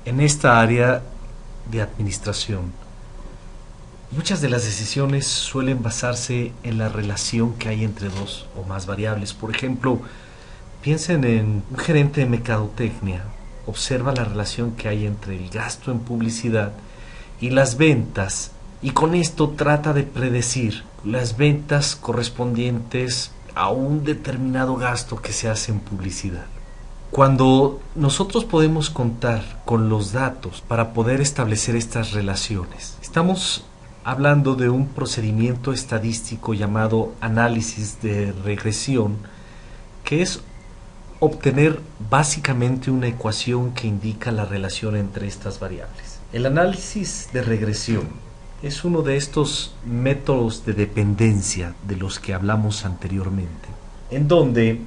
En esta área de administración, muchas de las decisiones suelen basarse en la relación que hay entre dos o más variables. Por ejemplo, piensen en un gerente de mercadotecnia. Observa la relación que hay entre el gasto en publicidad y las ventas, y con esto trata de predecir las ventas correspondientes a un determinado gasto que se hace en publicidad. Cuando nosotros podemos contar con los datos para poder establecer estas relaciones, estamos hablando de un procedimiento estadístico llamado análisis de regresión, que es obtener básicamente una ecuación que indica la relación entre estas variables. El análisis de regresión es uno de estos métodos de dependencia de los que hablamos anteriormente, en donde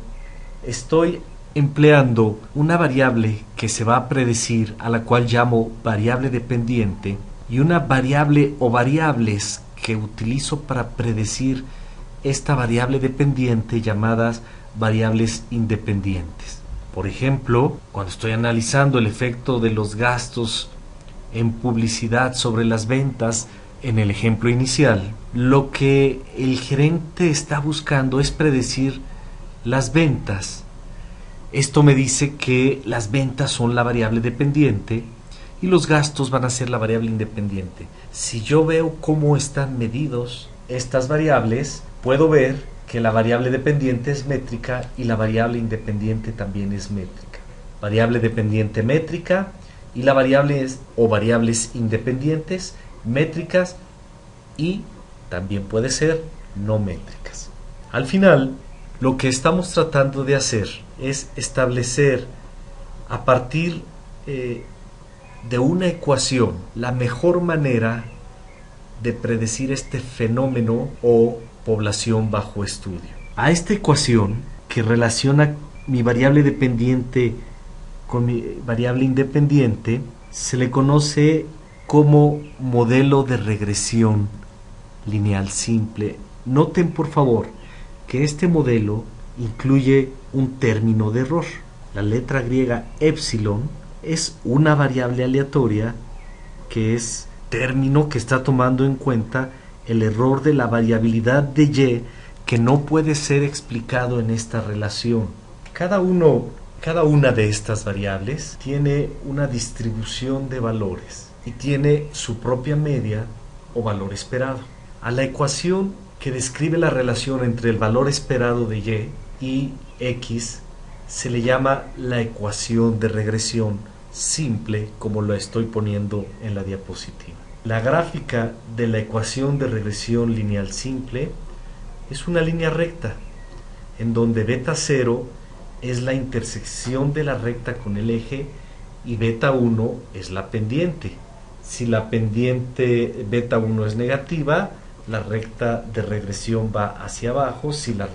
estoy empleando una variable que se va a predecir, a la cual llamo variable dependiente, y una variable o variables que utilizo para predecir esta variable dependiente, llamadas variables independientes. Por ejemplo, cuando estoy analizando el efecto de los gastos en publicidad sobre las ventas, en el ejemplo inicial, lo que el gerente está buscando es predecir las ventas. Esto me dice que las ventas son la variable dependiente y los gastos van a ser la variable independiente. Si yo veo cómo están medidos estas variables, puedo ver que la variable dependiente es métrica y la variable independiente también es métrica. Variable dependiente métrica y la variable o variables independientes métricas, y también puede ser no métricas. Al final, lo que estamos tratando de hacer es establecer a partir de una ecuación la mejor manera de predecir este fenómeno o población bajo estudio. A esta ecuación, que relaciona mi variable dependiente con mi variable independiente, se le conoce como modelo de regresión lineal simple. Noten por favor que este modelo incluye un término de error. La letra griega epsilon es una variable aleatoria que es término que está tomando en cuenta el error de la variabilidad de y, que no puede ser explicado en esta relación. Cada una de estas variables tiene una distribución de valores y tiene su propia media o valor esperado. A la ecuación que describe la relación entre el valor esperado de y x se le llama la ecuación de regresión simple, como lo estoy poniendo en la diapositiva. La gráfica de la ecuación de regresión lineal simple es una línea recta, en donde beta 0 es la intersección de la recta con el eje y beta 1 es la pendiente. Si la pendiente beta 1 es negativa, la recta de regresión va hacia abajo. Si la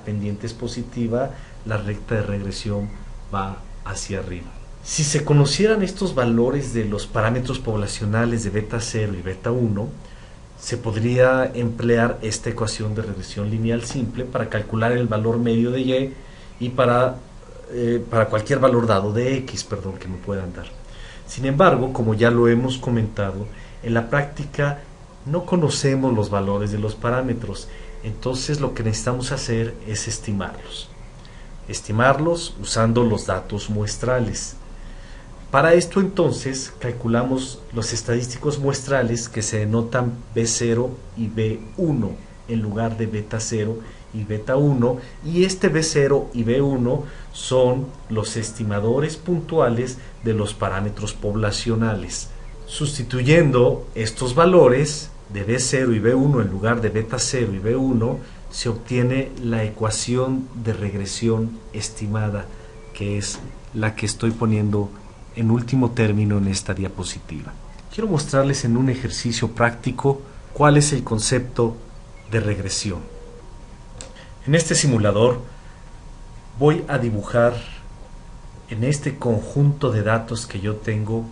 pendiente es positiva, la recta de regresión va hacia arriba. Si se conocieran estos valores de los parámetros poblacionales de beta 0 y beta 1, se podría emplear esta ecuación de regresión lineal simple para calcular el valor medio de y para cualquier valor dado de x, que me puedan dar. Sin embargo, como ya lo hemos comentado, en la práctica no conocemos los valores de los parámetros, entonces lo que necesitamos hacer es estimarlos usando los datos muestrales. Para esto entonces calculamos los estadísticos muestrales, que se denotan B0 y B1 en lugar de beta 0 y beta 1, y este B0 y B1 son los estimadores puntuales de los parámetros poblacionales. Sustituyendo estos valores de B0 y B1 en lugar de beta 0 y B1, se obtiene la ecuación de regresión estimada, que es la que estoy poniendo en último término en esta diapositiva. Quiero mostrarles en un ejercicio práctico cuál es el concepto de regresión. En este simulador voy a dibujar en este conjunto de datos que yo tengo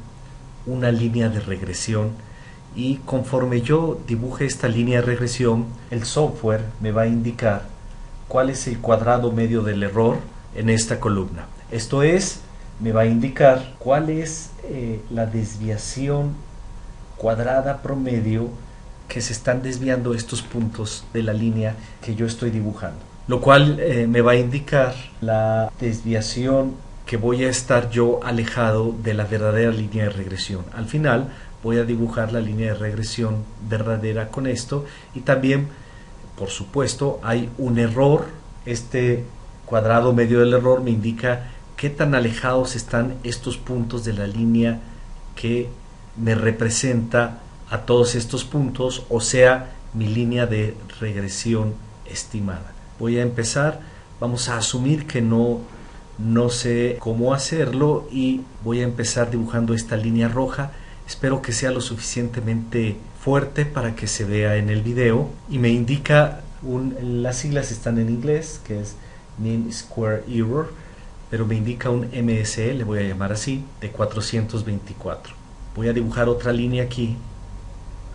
una línea de regresión, y conforme yo dibuje esta línea de regresión, el software me va a indicar cuál es el cuadrado medio del error en esta columna. Esto es me va a indicar cuál es la desviación cuadrada promedio que se están desviando estos puntos de la línea que yo estoy dibujando, lo cual me va a indicar la desviación que voy a estar yo alejado de la verdadera línea de regresión. Al final voy a dibujar la línea de regresión verdadera con esto, y también, por supuesto, hay un error. Este cuadrado medio del error me indica qué tan alejados están estos puntos de la línea que me representa a todos estos puntos, o sea, mi línea de regresión estimada. Voy a empezar, vamos a asumir que no sé cómo hacerlo, y voy a empezar dibujando esta línea roja. Espero que sea lo suficientemente fuerte para que se vea en el video, y me indica las siglas están en inglés, que es Mean Square Error, pero me indica un MSE, le voy a llamar así, de 424. Voy a dibujar otra línea aquí,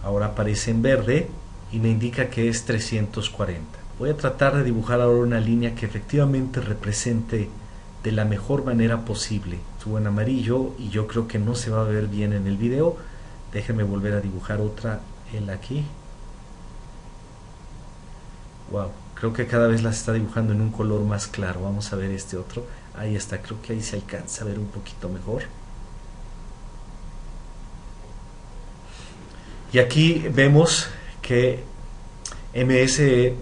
ahora aparece en verde y me indica que es 340. Voy a tratar de dibujar ahora una línea que efectivamente represente de la mejor manera posible. Estuvo en amarillo y yo creo que no se va a ver bien en el video. Déjenme volver a dibujar otra, aquí. Wow, creo que cada vez las está dibujando en un color más claro. Vamos a ver este otro. Ahí está, creo que ahí se alcanza a ver un poquito mejor. Y aquí vemos que MSE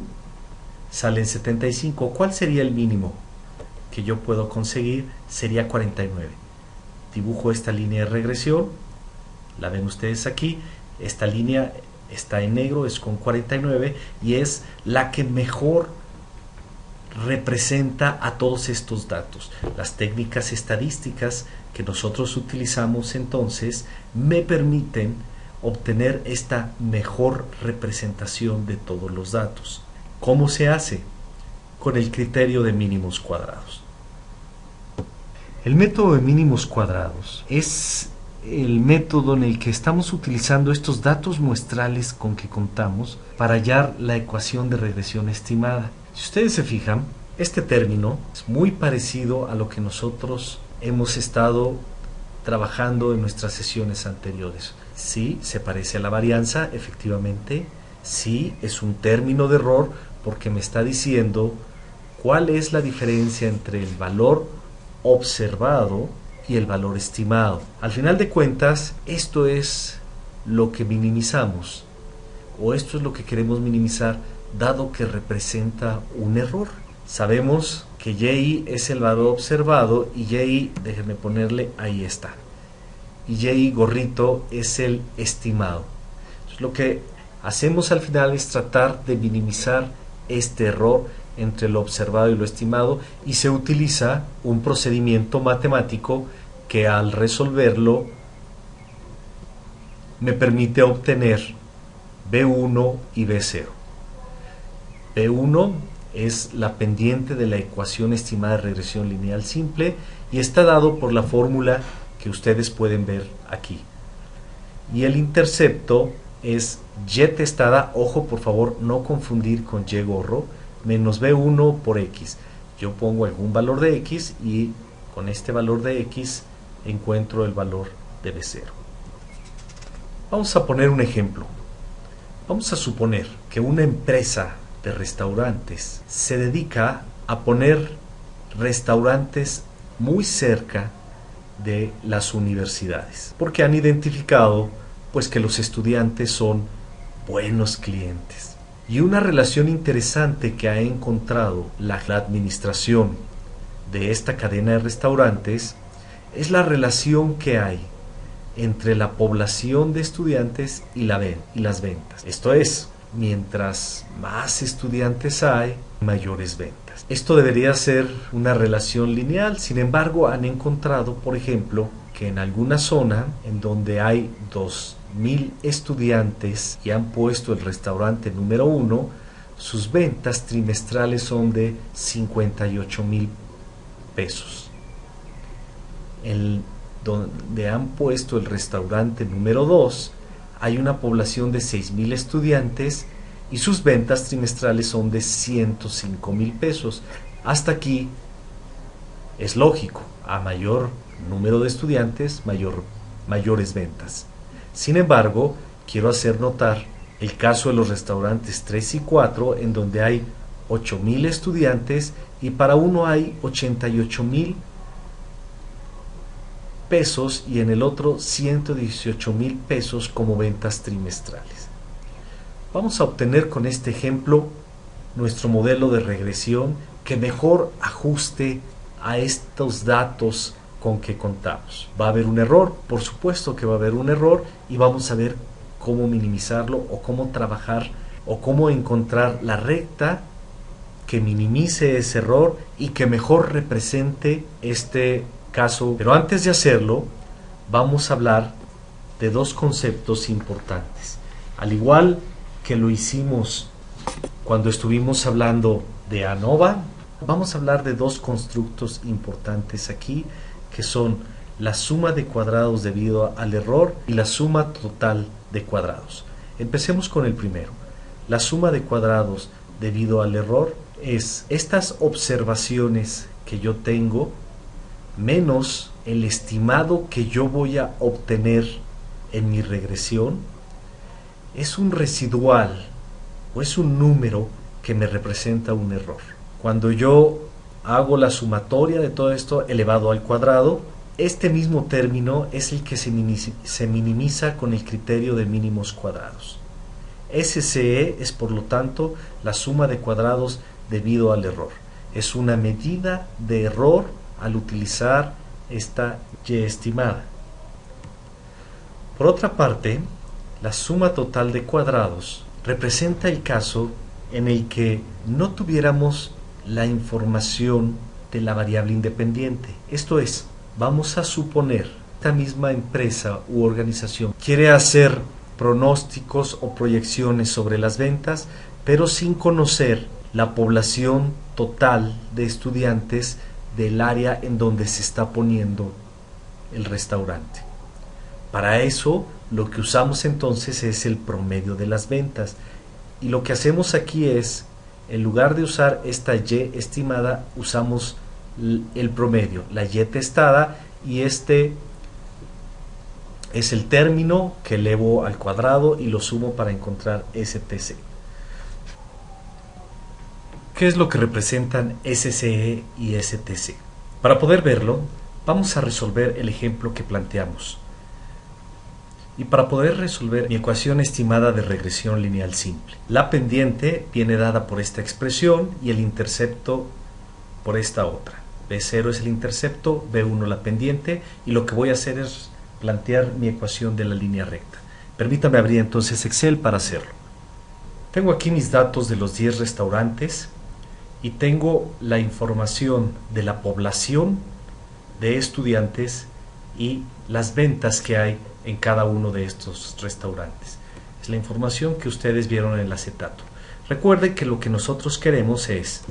sale en 75. ¿Cuál sería el mínimo que yo puedo conseguir? Sería 49. Dibujo esta línea de regresión, la ven ustedes aquí. Esta línea está en negro, es con 49 y es la que mejor representa a todos estos datos. Las técnicas estadísticas que nosotros utilizamos entonces me permiten obtener esta mejor representación de todos los datos. ¿Cómo se hace? Con el criterio de mínimos cuadrados. El método de mínimos cuadrados es el método en el que estamos utilizando estos datos muestrales con que contamos para hallar la ecuación de regresión estimada. Si ustedes se fijan, este término es muy parecido a lo que nosotros hemos estado trabajando en nuestras sesiones anteriores. Sí, se parece a la varianza, efectivamente. Sí, es un término de error porque me está diciendo cuál es la diferencia entre el valor observado y el valor estimado. Al final de cuentas, esto es lo que minimizamos, o esto es lo que queremos minimizar, dado que representa un error. Sabemos que Y es el valor observado y Y, déjenme ponerle, ahí está. Y Y gorrito es el estimado. Entonces, lo que hacemos al final es tratar de minimizar este error entre lo observado y lo estimado, y se utiliza un procedimiento matemático que al resolverlo me permite obtener B1 y B0. B1 es la pendiente de la ecuación estimada de regresión lineal simple y está dado por la fórmula que ustedes pueden ver aquí. Y el intercepto es Y testada, ojo por favor no confundir con Y gorro, menos B1 por X. Yo pongo algún valor de X y con este valor de X encuentro el valor de B0. Vamos a poner un ejemplo. Vamos a suponer que una empresa de restaurantes se dedica a poner restaurantes muy cerca de las universidades, porque han identificado pues que los estudiantes son buenos clientes. Y una relación interesante que ha encontrado la administración de esta cadena de restaurantes es la relación que hay entre la población de estudiantes y las ventas. Esto es, mientras más estudiantes hay, mayores ventas. Esto debería ser una relación lineal, sin embargo han encontrado, por ejemplo, que en alguna zona en donde hay 2,000 estudiantes y han puesto el restaurante número 1, sus ventas trimestrales son de 58,000 pesos. En donde han puesto el restaurante número 2, hay una población de 6,000 estudiantes y sus ventas trimestrales son de 105,000 pesos. Hasta aquí es lógico, a mayor número de estudiantes, mayores ventas. Sin embargo, quiero hacer notar el caso de los restaurantes 3 y 4, en donde hay 8,000 estudiantes y para uno hay 88,000 pesos y en el otro 118,000 pesos como ventas trimestrales. Vamos a obtener con este ejemplo nuestro modelo de regresión que mejor ajuste a estos datos con que contamos. ¿Va a haber un error? Por supuesto que va a haber un error y vamos a ver cómo minimizarlo o cómo trabajar o cómo encontrar la recta que minimice ese error y que mejor represente este caso. Pero antes de hacerlo, vamos a hablar de dos conceptos importantes. Al igual que lo hicimos cuando estuvimos hablando de ANOVA, vamos a hablar de dos constructos importantes aquí, que son la suma de cuadrados debido al error y la suma total de cuadrados. Empecemos con el primero. La suma de cuadrados debido al error es estas observaciones que yo tengo menos el estimado que yo voy a obtener en mi regresión. Es un residual o es un número que me representa un error. Cuando yo hago la sumatoria de todo esto elevado al cuadrado, este mismo término es el que se minimiza con el criterio de mínimos cuadrados. SCE es por lo tanto la suma de cuadrados debido al error. Es una medida de error al utilizar esta y estimada. Por otra parte, la suma total de cuadrados representa el caso en el que no tuviéramos la información de la variable independiente. Esto es, vamos a suponer esta misma empresa u organización quiere hacer pronósticos o proyecciones sobre las ventas, pero sin conocer la población total de estudiantes del área en donde se está poniendo el restaurante. Para eso, lo que usamos entonces es el promedio de las ventas. Y lo que hacemos aquí es, en lugar de usar esta Y estimada, usamos el promedio, la Y testada, y este es el término que elevo al cuadrado y lo sumo para encontrar STC. ¿Qué es lo que representan SCE y STC? Para poder verlo, vamos a resolver el ejemplo que planteamos. Y para poder resolver mi ecuación estimada de regresión lineal simple, la pendiente viene dada por esta expresión y el intercepto por esta otra. B0 es el intercepto, B1 la pendiente, y lo que voy a hacer es plantear mi ecuación de la línea recta. Permítame abrir entonces Excel para hacerlo. Tengo aquí mis datos de los 10 restaurantes y tengo la información de la población de estudiantes y las ventas que hay en cada uno de estos restaurantes. Es la información que ustedes vieron en el acetato. Recuerden que lo que nosotros queremos es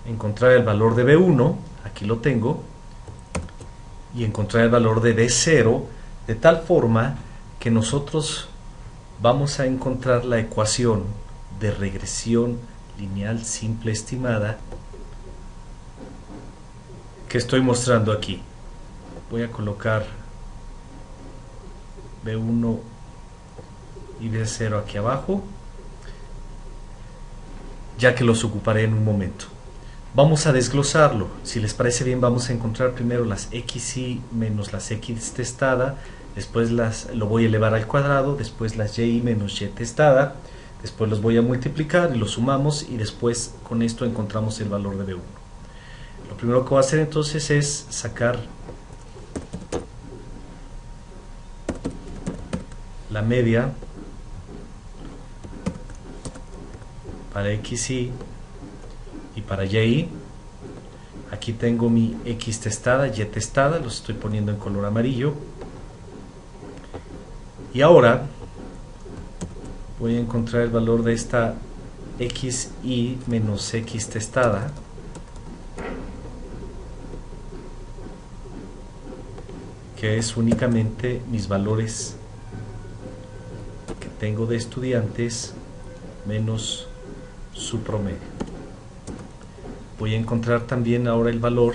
encontrar el valor de B1, aquí lo tengo, y encontrar el valor de B0, de tal forma que nosotros vamos a encontrar la ecuación de regresión lineal simple estimada que estoy mostrando aquí. Voy a colocar B1 y B0 aquí abajo, ya que los ocuparé en un momento. Vamos a desglosarlo. Si les parece bien, vamos a encontrar primero las XY menos las X testada, después lo voy a elevar al cuadrado, después las Y menos Y testada, después los voy a multiplicar y los sumamos y después con esto encontramos el valor de B1. Lo primero que voy a hacer entonces es sacar la media para XY y para Y. Aquí tengo mi X testada, Y testada, los estoy poniendo en color amarillo. Y ahora voy a encontrar el valor de esta XY menos X testada, que es únicamente mis valores que tengo de estudiantes menos su promedio. Voy a encontrar también ahora el valor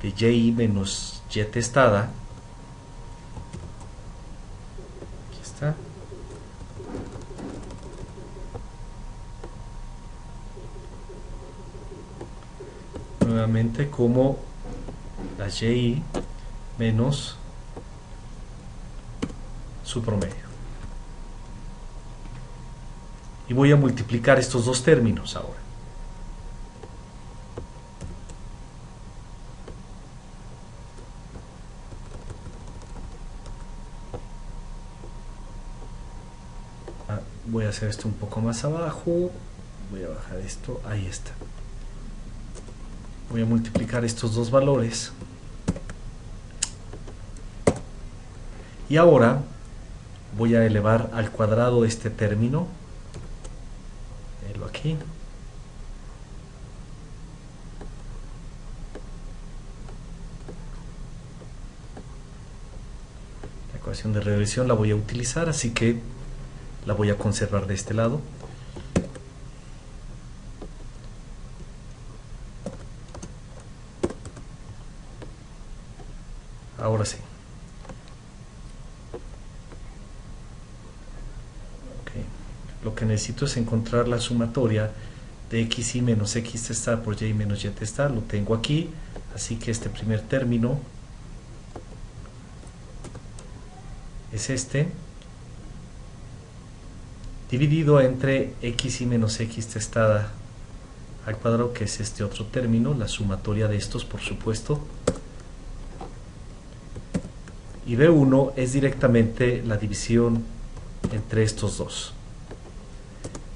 de Y menos y testada, aquí está, nuevamente como la y menos su promedio. Y voy a multiplicar estos dos términos ahora. Voy a hacer esto un poco más abajo, voy a bajar esto, ahí está. Voy a multiplicar estos dos valores. Y ahora voy a elevar al cuadrado este término. Velo aquí. La ecuación de regresión la voy a utilizar, así que la voy a conservar de este lado. Ahora sí. Okay. Lo que necesito es encontrar la sumatoria de xy menos x testada por y menos y testada. Lo tengo aquí, así que este primer término es este, dividido entre xy menos x testada al cuadrado, que es este otro término, la sumatoria de estos, por supuesto. Y b1 es directamente la división entre estos dos.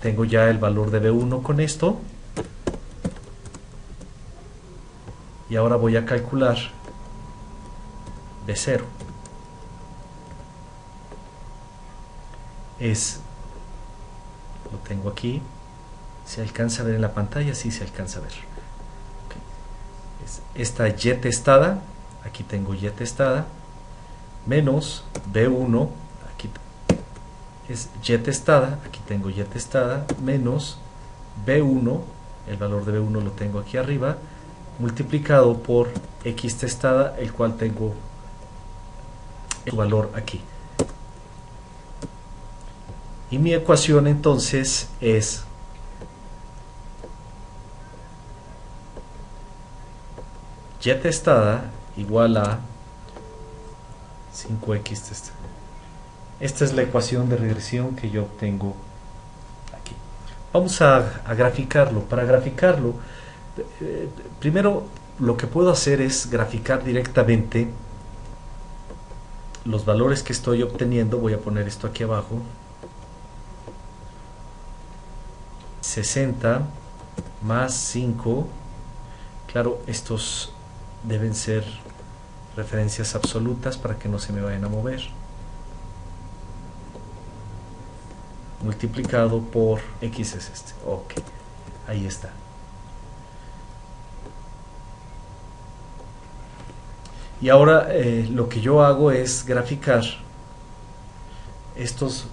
Tengo ya el valor de b1 con esto. Y ahora voy a calcular b0. Lo tengo aquí. ¿Se alcanza a ver en la pantalla? Sí, se alcanza a ver. Okay. Es esta y testada. Aquí tengo y testada. Menos b1. Aquí es y testada. Aquí tengo y testada. Menos b1. El valor de b1 lo tengo aquí arriba. Multiplicado por x testada, el cual tengo el valor aquí. Y mi ecuación entonces es y testada igual a 5x testada. Esta es la ecuación de regresión que yo obtengo aquí. Vamos a graficarlo. Para graficarlo, primero lo que puedo hacer es graficar directamente los valores que estoy obteniendo. Voy a poner esto aquí abajo. 60 más 5. Claro, estos deben ser referencias absolutas para que no se me vayan a mover. Multiplicado por x es este. Ok, ahí está. Y ahora lo que yo hago es graficar estos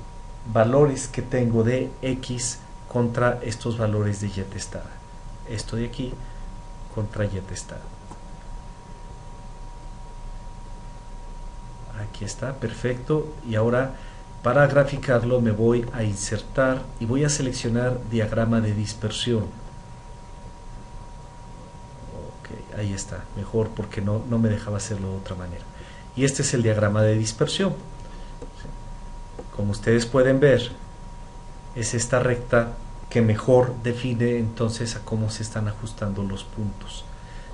valores que tengo de x contra estos valores de y testada. Esto de aquí contra y testada. Aquí está, perfecto. Y ahora para graficarlo me voy a insertar y voy a seleccionar diagrama de dispersión. Ok, ahí está, mejor porque no me dejaba hacerlo de otra manera. Y este es el diagrama de dispersión. Como ustedes pueden ver, es esta recta que mejor define entonces a cómo se están ajustando los puntos.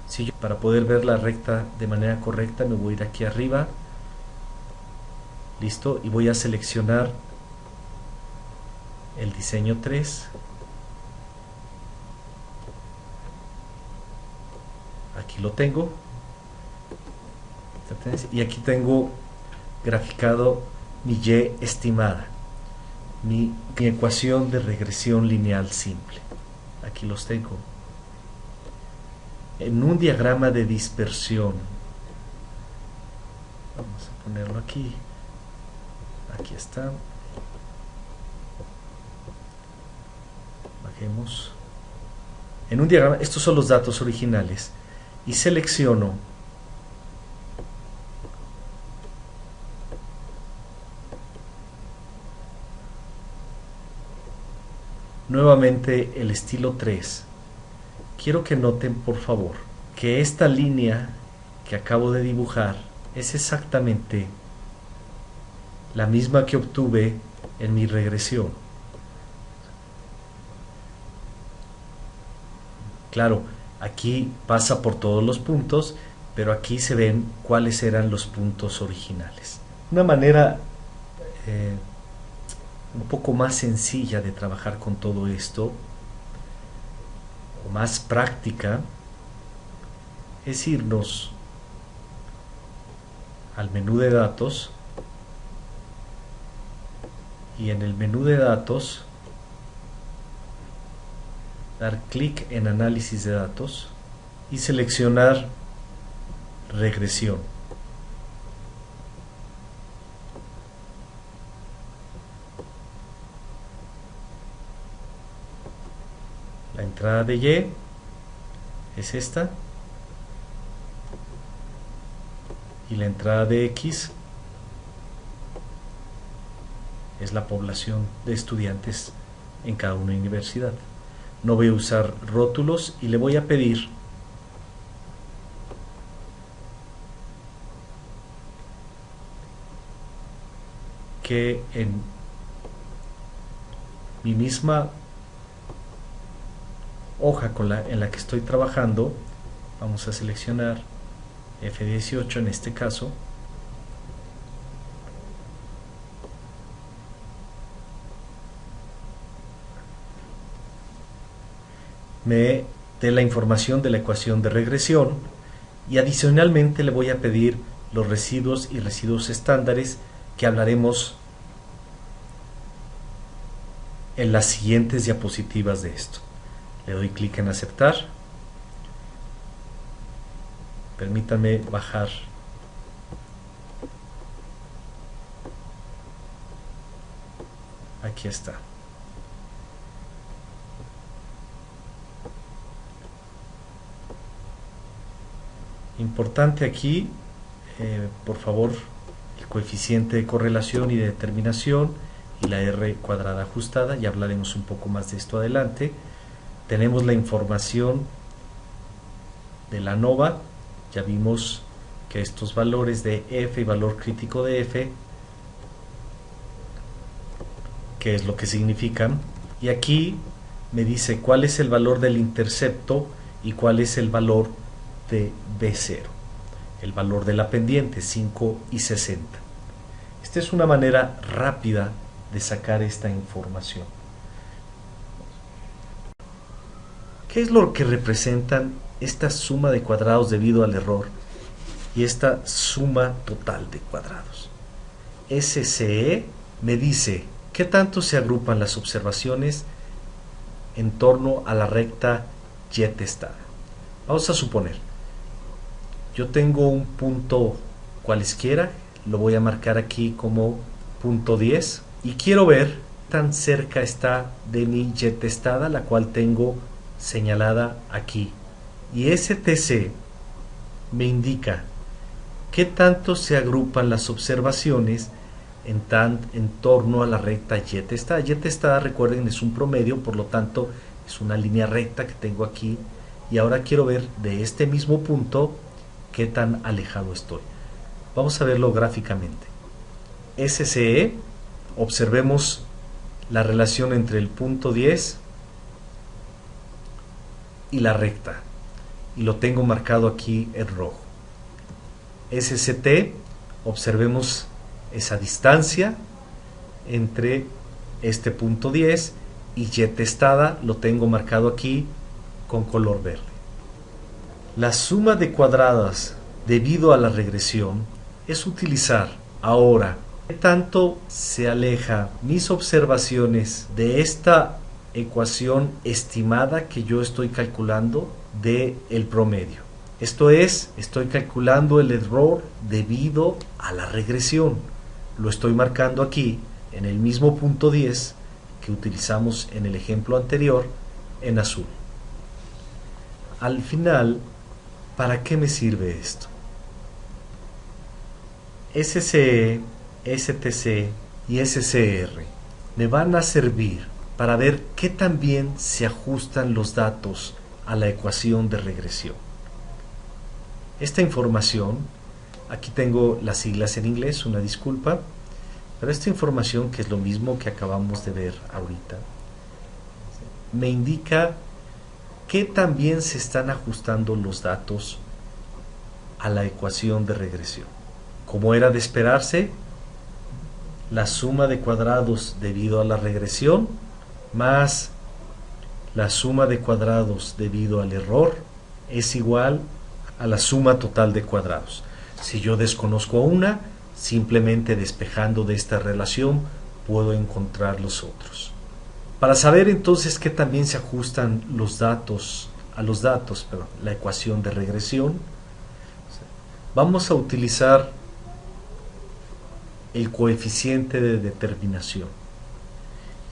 Si yo, para poder ver la recta de manera correcta, me voy a ir aquí arriba. Listo, y voy a seleccionar el diseño 3. Aquí lo tengo. Y aquí tengo graficado mi y estimada, mi ecuación de regresión lineal simple. Aquí los tengo. En un diagrama de dispersión. Vamos a ponerlo aquí. Aquí está. Bajemos. En un diagrama, estos son los datos originales. Y selecciono nuevamente el estilo 3. Quiero que noten, por favor, que esta línea que acabo de dibujar es exactamente la misma que obtuve en mi regresión. Claro, aquí pasa por todos los puntos, pero aquí se ven cuáles eran los puntos originales. Una manera un poco más sencilla de trabajar con todo esto, o más práctica, es irnos al menú de datos, y en el menú de datos dar clic en análisis de datos y seleccionar regresión. La entrada de Y es esta y la entrada de X es la población de estudiantes en cada una universidad. No voy a usar rótulos y le voy a pedir que en mi misma hoja en la que estoy trabajando, vamos a seleccionar F18 en este caso, me dé la información de la ecuación de regresión, y adicionalmente le voy a pedir los residuos y residuos estándares que hablaremos en las siguientes diapositivas de esto. Le doy clic en aceptar. Permítanme bajar aquí está. Importante aquí, por favor, el coeficiente de correlación y de determinación y la R cuadrada ajustada. Ya hablaremos un poco más de esto adelante. Tenemos la información de la ANOVA. Ya vimos que estos valores de F y valor crítico de F, qué es lo que significan. Y aquí me dice cuál es el valor del intercepto y cuál es el valor de B0. El valor de la pendiente, 5 y 60. Esta es una manera rápida de sacar esta información. ¿Qué es lo que representan esta suma de cuadrados debido al error y esta suma total de cuadrados? SCE me dice qué tanto se agrupan las observaciones en torno a la recta Y testada. Vamos a suponer, yo tengo un punto cualesquiera, lo voy a marcar aquí como punto 10, y quiero ver tan cerca está de mi Y testada, la cual tengo señalada aquí. Y STC me indica qué tanto se agrupan las observaciones en torno a la recta Y testada. Y testada, recuerden, es un promedio, por lo tanto es una línea recta que tengo aquí, y ahora quiero ver de este mismo punto qué tan alejado estoy. Vamos a verlo gráficamente. SCE, observemos la relación entre el punto 10 y la recta, y lo tengo marcado aquí en rojo. SCT, observemos esa distancia entre este punto 10 y Y testada, lo tengo marcado aquí con color verde. La suma de cuadradas debido a la regresión es utilizar ahora qué tanto se aleja mis observaciones de esta ecuación estimada que yo estoy calculando del promedio. Esto es, estoy calculando el error debido a la regresión. Lo estoy marcando aquí en el mismo punto 10 que utilizamos en el ejemplo anterior en azul. Al final, ¿para qué me sirve esto? SCE, STC y SCR me van a servir para ver qué tan bien se ajustan los datos a la ecuación de regresión. Esta información, aquí tengo las siglas en inglés, una disculpa, pero esta información, que es lo mismo que acabamos de ver ahorita, me indica qué tan bien se están ajustando los datos a la ecuación de regresión. Como era de esperarse, la suma de cuadrados debido a la regresión más la suma de cuadrados debido al error es igual a la suma total de cuadrados. Si yo desconozco una, simplemente despejando de esta relación puedo encontrar los otros. Para saber entonces qué también se ajustan los datos a los datos, la ecuación de regresión, vamos a utilizar el coeficiente de determinación.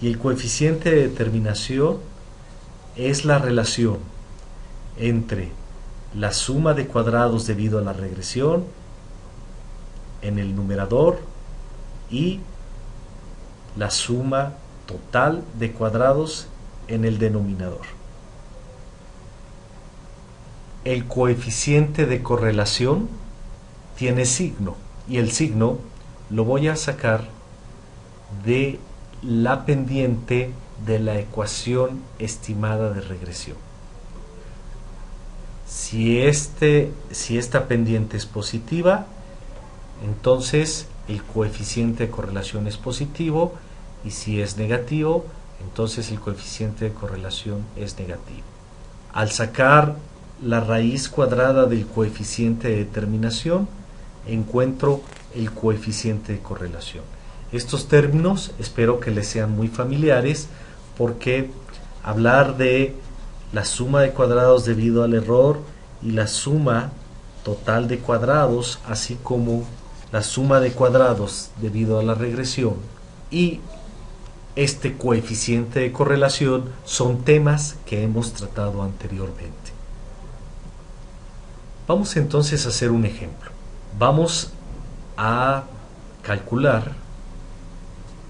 Y el coeficiente de determinación es la relación entre la suma de cuadrados debido a la regresión en el numerador y la suma total de cuadrados en el denominador. El coeficiente de correlación tiene signo, y el signo lo voy a sacar de la pendiente de la ecuación estimada de regresión. Si esta pendiente es positiva, entonces el coeficiente de correlación es positivo, y si es negativo, entonces el coeficiente de correlación es negativo. Al sacar la raíz cuadrada del coeficiente de determinación, encuentro el coeficiente de correlación. Estos términos espero que les sean muy familiares, porque hablar de la suma de cuadrados debido al error y la suma total de cuadrados, así como la suma de cuadrados debido a la regresión y este coeficiente de correlación, son temas que hemos tratado anteriormente. Vamos entonces a hacer un ejemplo. Vamos a calcular,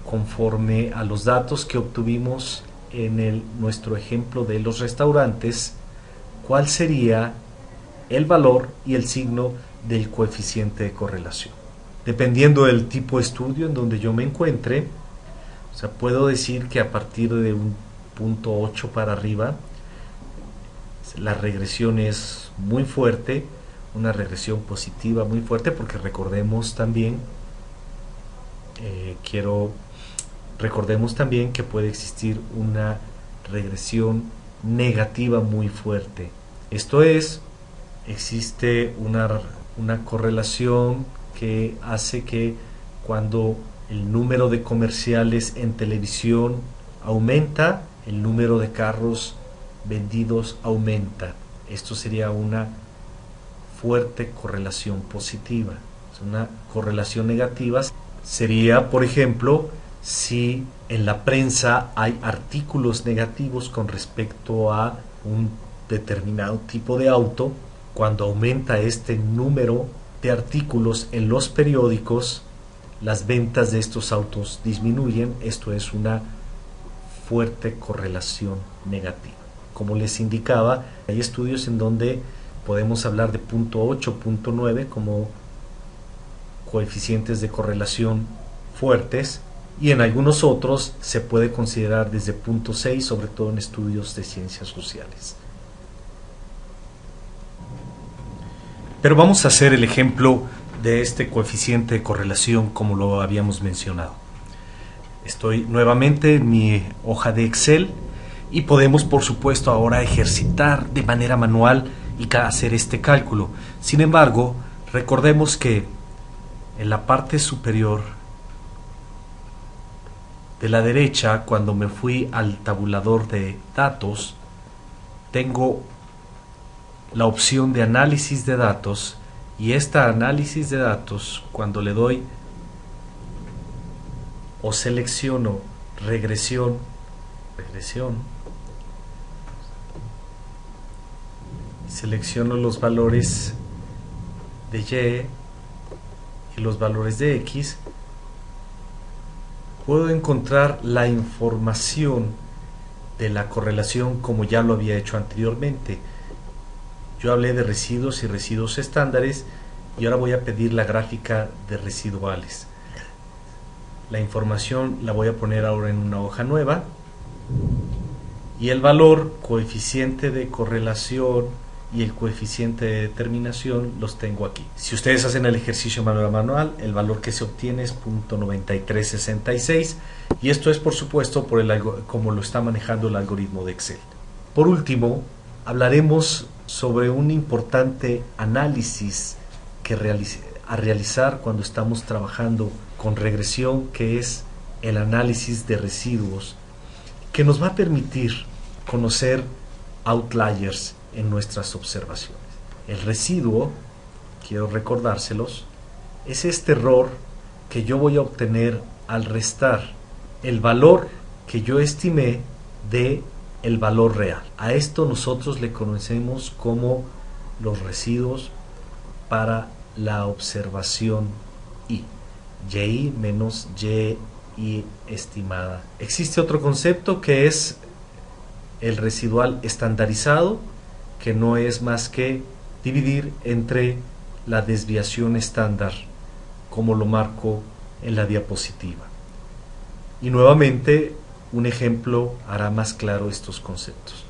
conforme a los datos que obtuvimos en nuestro ejemplo de los restaurantes, cuál sería el valor y el signo del coeficiente de correlación. Dependiendo del tipo de estudio en donde yo me encuentre, puedo decir que a partir de un punto 8 para arriba, la regresión es muy fuerte, una regresión positiva muy fuerte, porque recordemos también que puede existir una regresión negativa muy fuerte. Esto es, existe una correlación que hace que cuando el número de comerciales en televisión aumenta, el número de carros vendidos aumenta. Esto sería una fuerte correlación positiva. Una correlación negativa sería, por ejemplo, si en la prensa hay artículos negativos con respecto a un determinado tipo de auto. Cuando aumenta este número de artículos en los periódicos, las ventas de estos autos disminuyen. Esto es una fuerte correlación negativa. Como les indicaba, hay estudios en donde podemos hablar de 0.8, 0.9 como coeficientes de correlación fuertes, y en algunos otros se puede considerar desde 0.6, sobre todo en estudios de ciencias sociales. Pero vamos a hacer el ejemplo de este coeficiente de correlación como lo habíamos mencionado. Estoy nuevamente en mi hoja de Excel y podemos, por supuesto, ahora ejercitar de manera manual y hacer este cálculo. Sin embargo, recordemos que en la parte superior de la derecha, cuando me fui al tabulador de datos, tengo la opción de análisis de datos, y esta análisis de datos, cuando le doy o selecciono regresión, selecciono los valores de Y y los valores de X, puedo encontrar la información de la correlación como ya lo había hecho anteriormente. Yo hablé de residuos y residuos estándares y ahora voy a pedir la gráfica de residuales. La información la voy a poner ahora en una hoja nueva y el valor, coeficiente de correlación y el coeficiente de determinación los tengo aquí. Si ustedes hacen el ejercicio manual, el valor que se obtiene es 0.9366 y esto es por supuesto por como lo está manejando el algoritmo de Excel. Por último, hablaremos sobre un importante análisis que a realizar cuando estamos trabajando con regresión, que es el análisis de residuos, que nos va a permitir conocer outliers en nuestras observaciones. El residuo, quiero recordárselos, es este error que yo voy a obtener al restar el valor que yo estimé de el valor real. A esto nosotros le conocemos como los residuos para la observación I, YI menos YI estimada. Existe otro concepto que es el residual estandarizado, que no es más que dividir entre la desviación estándar, como lo marco en la diapositiva. Y nuevamente, un ejemplo hará más claro estos conceptos.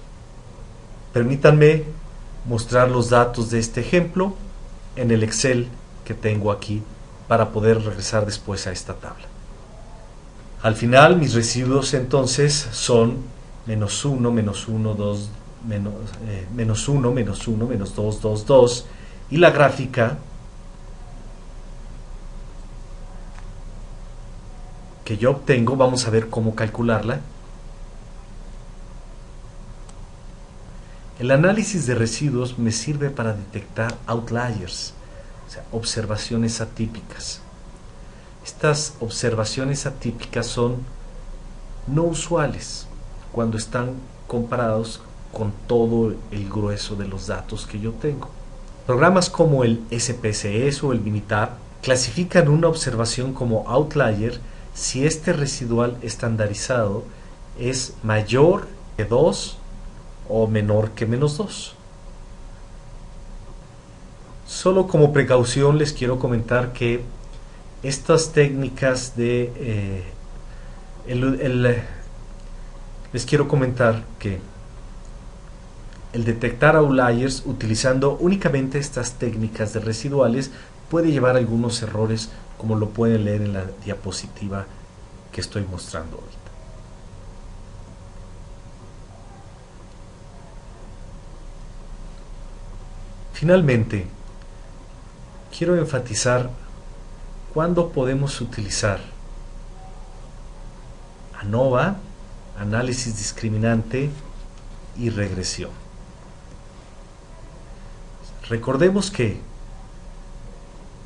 Permítanme mostrar los datos de este ejemplo en el Excel que tengo aquí para poder regresar después a esta tabla. Al final, mis residuos entonces son menos 1, menos 1, 2, menos 1, menos 1, menos 2, 2, 2, y la gráfica que yo obtengo, vamos a ver cómo calcularla. El análisis de residuos me sirve para detectar outliers, o sea, observaciones atípicas. Estas observaciones atípicas son no usuales cuando están comparados con todo el grueso de los datos que yo tengo. Programas como el SPSS o el Minitab clasifican una observación como outlier si este residual estandarizado es mayor que 2 o menor que menos 2. Solo como precaución les quiero comentar que estas técnicas de les quiero comentar que el detectar outliers utilizando únicamente estas técnicas de residuales puede llevar a algunos errores, como lo pueden leer en la diapositiva que estoy mostrando ahorita. Finalmente, quiero enfatizar cuándo podemos utilizar ANOVA, análisis discriminante y regresión. Recordemos que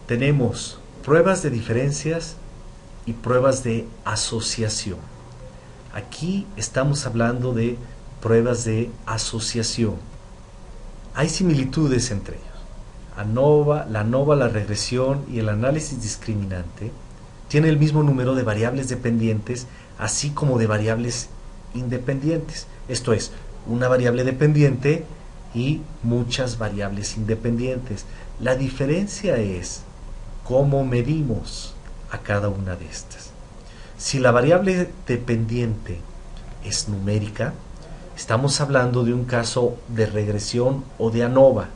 tenemos pruebas de diferencias y pruebas de asociación. Aquí estamos hablando de pruebas de asociación. Hay similitudes entre ellos. La ANOVA, la regresión y el análisis discriminante tienen el mismo número de variables dependientes, así como de variables independientes. Esto es, una variable dependiente y muchas variables independientes. La diferencia es cómo medimos a cada una de estas. Si la variable dependiente es numérica, estamos hablando de un caso de regresión o de ANOVA.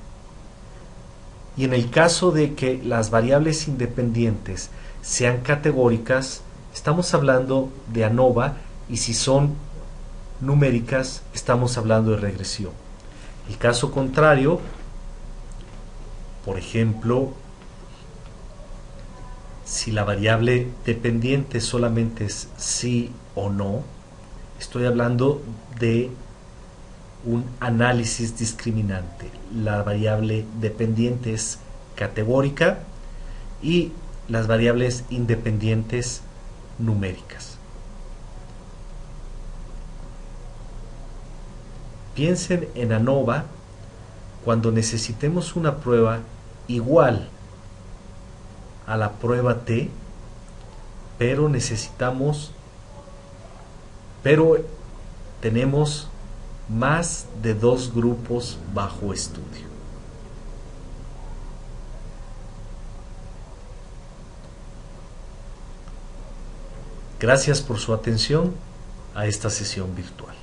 Y en el caso de que las variables independientes sean categóricas, estamos hablando de ANOVA, y si son numéricas, estamos hablando de regresión. El caso contrario, por ejemplo, si la variable dependiente solamente es sí o no, estoy hablando de un análisis discriminante. La variable dependiente es categórica y las variables independientes numéricas. Piensen en ANOVA cuando necesitemos una prueba igual a la prueba T, pero tenemos más de 2 grupos bajo estudio. Gracias por su atención a esta sesión virtual.